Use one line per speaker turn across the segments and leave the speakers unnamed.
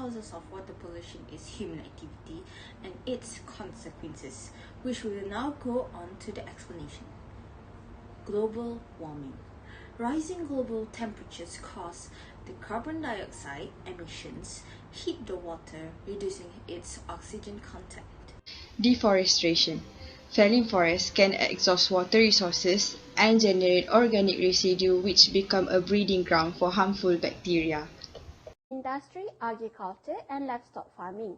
causes of water pollution is human activity and its consequences, which we will now go on to the explanation. Global warming. Rising global temperatures cause the carbon dioxide emissions heat the water, reducing its oxygen content.
Deforestation. Felling forests can exhaust water resources and generate organic residue which become a breeding ground for harmful bacteria.
Industry, agriculture and livestock farming.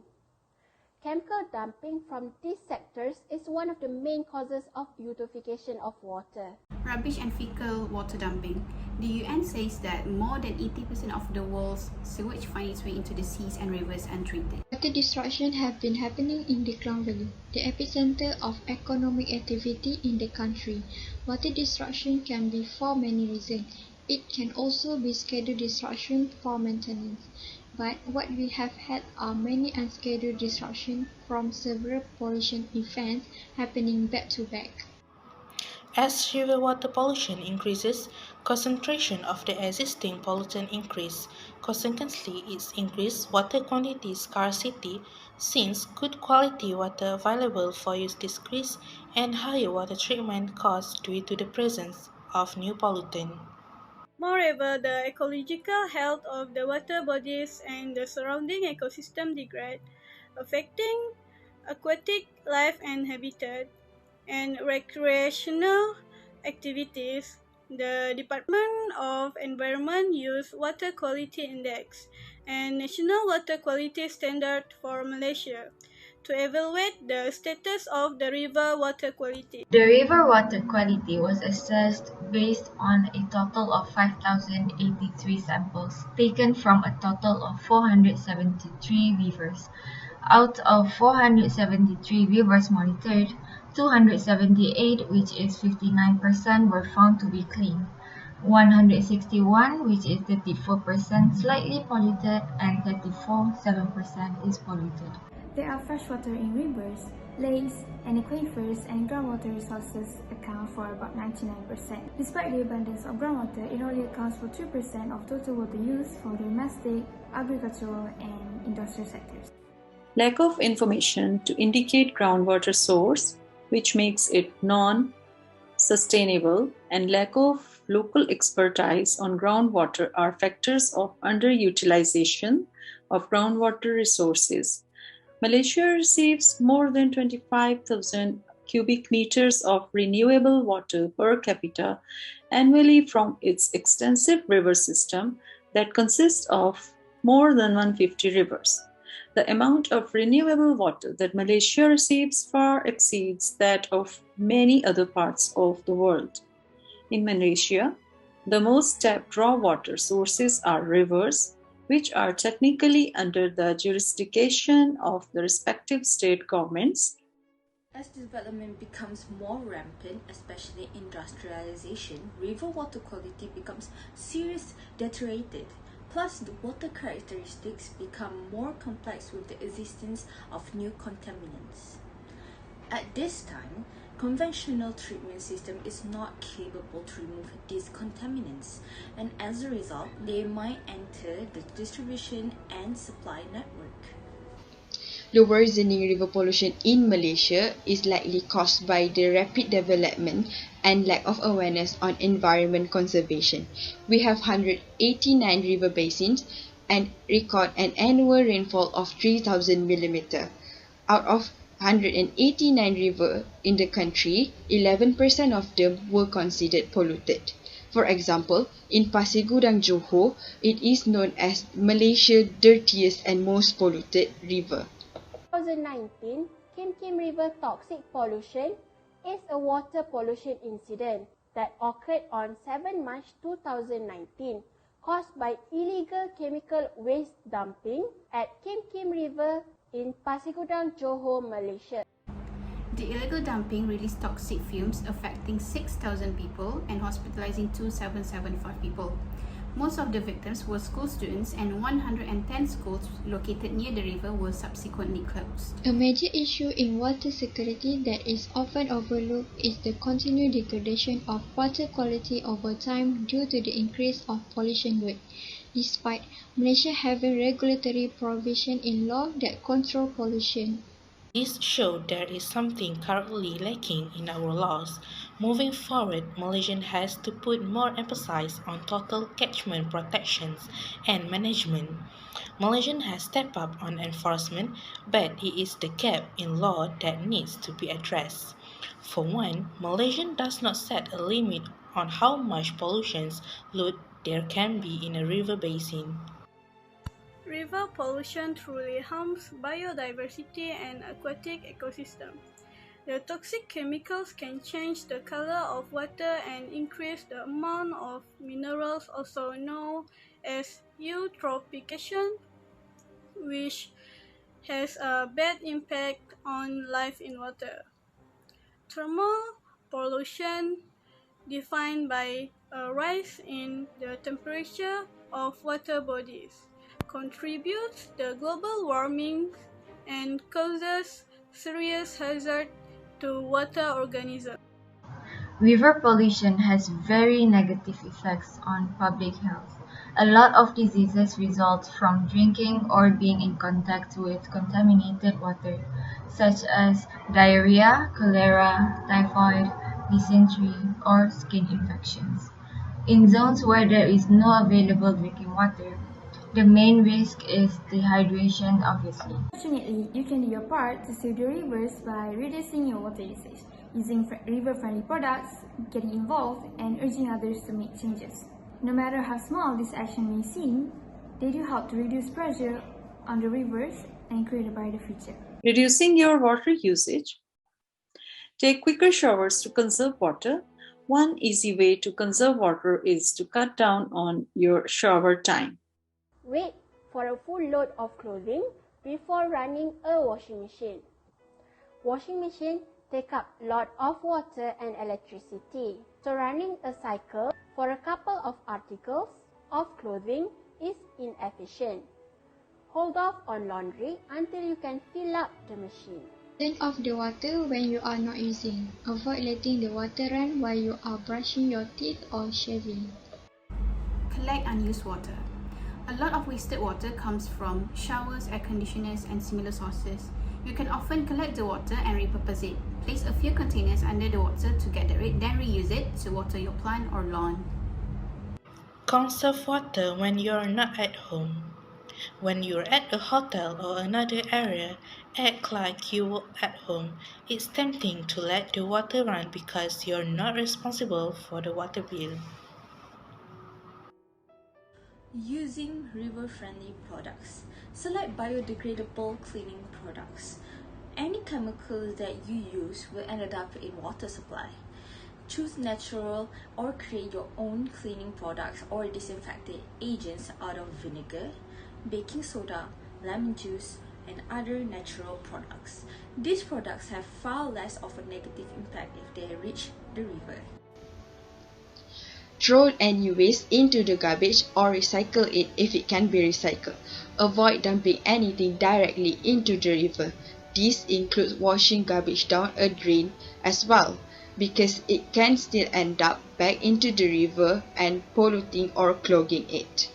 Chemical dumping from these sectors is one of the main causes of eutrophication of water.
Rubbish and fecal water dumping. The UN says that more than 80% of the world's sewage finds its way into the seas and rivers untreated.
Water destruction have been happening in the Ground Valley, the epicenter of economic activity in the country. Water destruction can be for many reasons. It can also be scheduled destruction for maintenance. But what we have had are many unscheduled disruptions from several pollution events happening back to back.
As river water pollution increases, concentration of the existing pollutant increase. Consequently, its increased water quantity scarcity since good quality water available for use decrease and higher water treatment costs due to the presence of new pollutant.
Moreover, the ecological health of the water bodies and the surrounding ecosystem degrade, affecting aquatic life and habitat, and recreational activities. The Department of Environment use Water Quality Index and National Water Quality Standard for Malaysia to evaluate the status of the river water quality.
The river water quality was assessed based on a total of 5,083 samples taken from a total of 473 rivers. Out of 473 rivers monitored, 278, which is 59%, were found to be clean. 161, which is 34%, slightly polluted, and 34.7% is polluted.
There are freshwater in rivers, lakes, and aquifers, and groundwater resources account for about 99%. Despite the abundance of groundwater, it only accounts for 2% of total water use for domestic, agricultural, and industrial sectors.
Lack of information to indicate groundwater source, which makes it non-sustainable, and lack of local expertise on groundwater are factors of underutilization of groundwater resources. Malaysia receives more than 25,000 cubic meters of renewable water per capita annually from its extensive river system that consists of more than 150 rivers. The amount of renewable water that Malaysia receives far exceeds that of many other parts of the world. In Malaysia, the most tapped raw water sources are rivers, which are technically under the jurisdiction of the respective state governments.
As development becomes more rampant, especially industrialization, river water quality becomes seriously deteriorated. Plus, the water characteristics become more complex with the existence of new contaminants. At this time, conventional treatment system is not capable to remove these contaminants, and as a result, they might enter the distribution and supply network.
The worsening river pollution in Malaysia is likely caused by the rapid development and lack of awareness on environment conservation. We have 189 river basins and record an annual rainfall of 3,000 mm. Out of 189 rivers in the country, 11% of them were considered polluted. For example, in Pasir Gudang, Johor, it is known as Malaysia's dirtiest and most polluted river.
2019, Kim Kim River toxic pollution is a water pollution incident that occurred on 7 March 2019 caused by illegal chemical waste dumping at Kim Kim River in Pasir Gudang, Johor, Malaysia.
The illegal dumping released toxic fumes affecting 6,000 people and hospitalizing 2,775 people. Most of the victims were school students, and 110 schools located near the river were subsequently closed.
A major issue in water security that is often overlooked is the continued degradation of water quality over time due to the increase of pollution rate. despite Malaysia having regulatory provision in law that control pollution.
This shows there is something currently lacking in our laws. Moving forward, Malaysia has to put more emphasis on total catchment protections and management. Malaysia has stepped up on enforcement, but it is the gap in law that needs to be addressed. For one, Malaysia does not set a limit on how much pollution load there can be in a river basin.
River pollution truly harms biodiversity and aquatic ecosystems. The toxic chemicals can change the color of water and increase the amount of minerals, also known as eutrophication, which has a bad impact on life in water. Thermal pollution, defined by a rise in the temperature of water bodies, contributes to global warming and causes serious hazard to water organisms.
River pollution has very negative effects on public health. A lot of diseases result from drinking or being in contact with contaminated water, such as diarrhea, cholera, typhoid, dysentery, or skin infections. In zones where there is no available drinking water, the main risk is dehydration, obviously.
Fortunately, you can do your part to save your rivers by reducing your water usage, using river-friendly products, getting involved, and urging others to make changes. No matter how small this action may seem, they do help to reduce pressure on the rivers and create a brighter future.
Reducing your water usage. Take quicker showers to conserve water. One easy way to conserve water is to cut down on your shower time.
Wait for a full load of clothing before running a washing machine. Washing machine take up a lot of water and electricity. So running a cycle for a couple of articles of clothing is inefficient. Hold off on laundry until you can fill up the machine.
Turn off the water when you are not using. Avoid letting the water run while you are brushing your teeth or shaving.
Collect unused water. A lot of wasted water comes from showers, air conditioners, and similar sources. You can often collect the water and repurpose it. Place a few containers under the water to gather it, then reuse it to water your plant or lawn.
Conserve water when you are not at home. When you're at a hotel or another area, act like you were at home. It's tempting to let the water run because you're not responsible for the water bill.
Using river-friendly products. Select biodegradable cleaning products. Any chemicals that you use will end up in water supply. Choose natural or create your own cleaning products or disinfectant agents out of vinegar, baking soda, lemon juice, and other natural products. These products have far less of a negative impact if they reach the river.
Throw any waste into the garbage or recycle it if it can be recycled. Avoid dumping anything directly into the river. This includes washing garbage down a drain as well, because it can still end up back into the river and polluting or clogging it.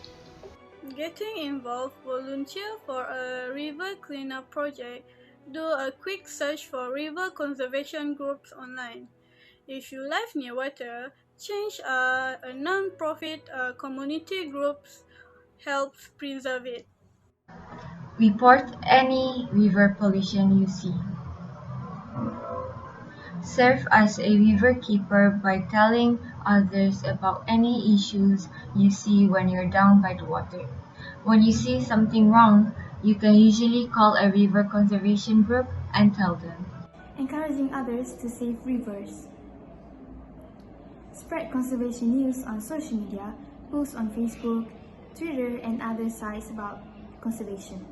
Getting involved, volunteer for a river cleanup project, do a quick search for river conservation groups online. If you live near water, change a non-profit community groups helps preserve it.
Report any river pollution you see. Serve as a river keeper by telling others about any issues you see when you're down by the water. When you see something wrong, you can usually call a river conservation group and tell them.
Encouraging others to save rivers. Spread conservation news on social media, post on Facebook, Twitter, and other sites about conservation.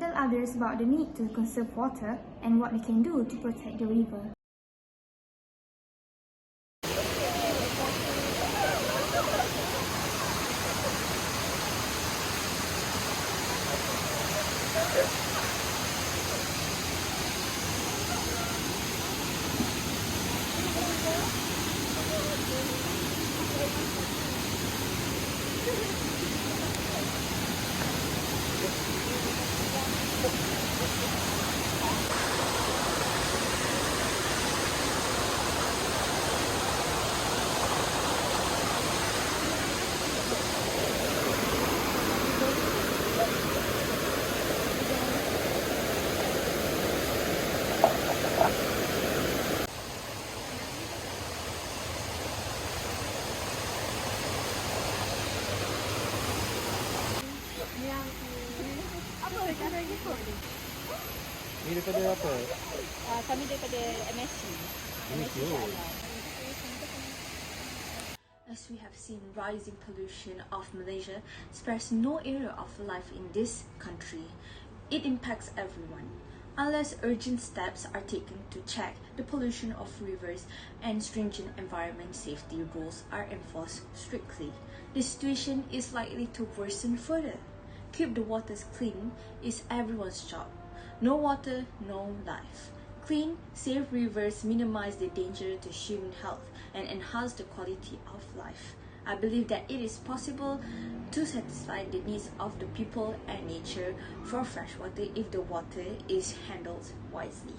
Tell others about the need to conserve water and what they can do to protect the river.
Ni daripada apa?
Kami daripada MSc.
As we have seen, rising pollution of Malaysia spares no area of life in this country. It impacts everyone. Unless urgent steps are taken to check the pollution of rivers and stringent environment safety rules are enforced strictly, the situation is likely to worsen further. Keep the waters clean is everyone's job. No water, no life. Clean, safe rivers minimize the danger to human health and enhance the quality of life. I believe that it is possible to satisfy the needs of the people and nature for fresh water if the water is handled wisely.